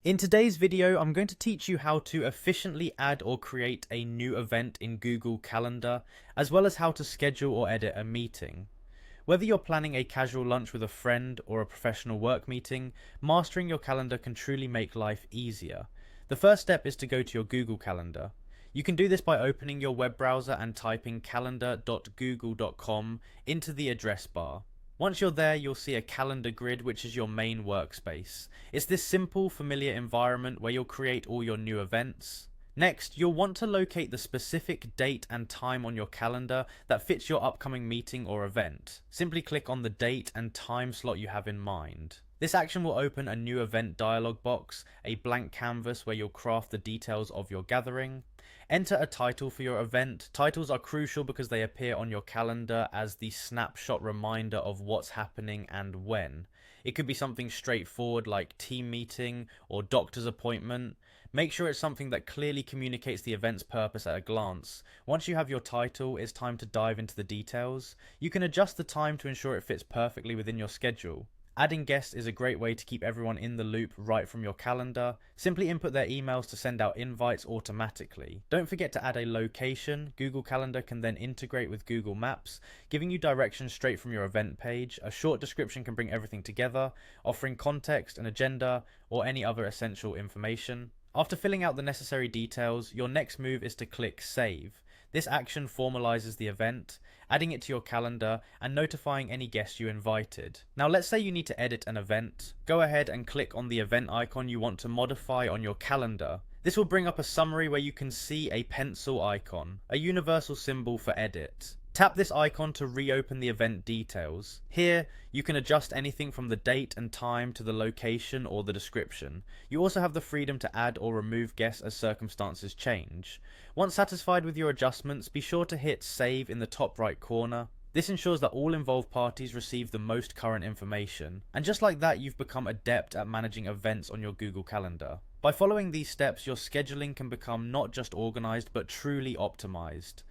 In today's video, I'm going to teach you how to efficiently add or create a new event in Google Calendar, as well as how to schedule or edit a meeting. Whether you're planning a casual lunch with a friend or a professional work meeting, mastering your calendar can truly make life easier. The first step is to go to your Google Calendar. You can do this by opening your web browser and typing calendar.google.com into the address bar. Once you're there, you'll see a calendar grid, which is your main workspace. It's this simple, familiar environment where you'll create all your new events. Next, you'll want to locate the specific date and time on your calendar that fits your upcoming meeting or event. Simply click on the date and time slot you have in mind. This action will open a new event dialog box, a blank canvas where you'll craft the details of your gathering. Enter a title for your event. Titles are crucial because they appear on your calendar as the snapshot reminder of what's happening and when. It could be something straightforward like team meeting or doctor's appointment. Make sure it's something that clearly communicates the event's purpose at a glance. Once you have your title, it's time to dive into the details. You can adjust the time to ensure it fits perfectly within your schedule. Adding guests is a great way to keep everyone in the loop right from your calendar. Simply input their emails to send out invites automatically. Don't forget to add a location. Google Calendar can then integrate with Google Maps, giving you directions straight from your event page. A short description can bring everything together, offering context, an agenda, or any other essential information. After filling out the necessary details, your next move is to click Save. This action formalizes the event, adding it to your calendar and notifying any guests you invited. Now let's say you need to edit an event. Go ahead and click on the event icon you want to modify on your calendar. This will bring up a summary where you can see a pencil icon, a universal symbol for edit. Tap this icon to reopen the event details. Here, you can adjust anything from the date and time to the location or the description. You also have the freedom to add or remove guests as circumstances change. Once satisfied with your adjustments, be sure to hit Save in the top right corner. This ensures that all involved parties receive the most current information. And just like that, you've become adept at managing events on your Google Calendar. By following these steps, your scheduling can become not just organized but truly optimized.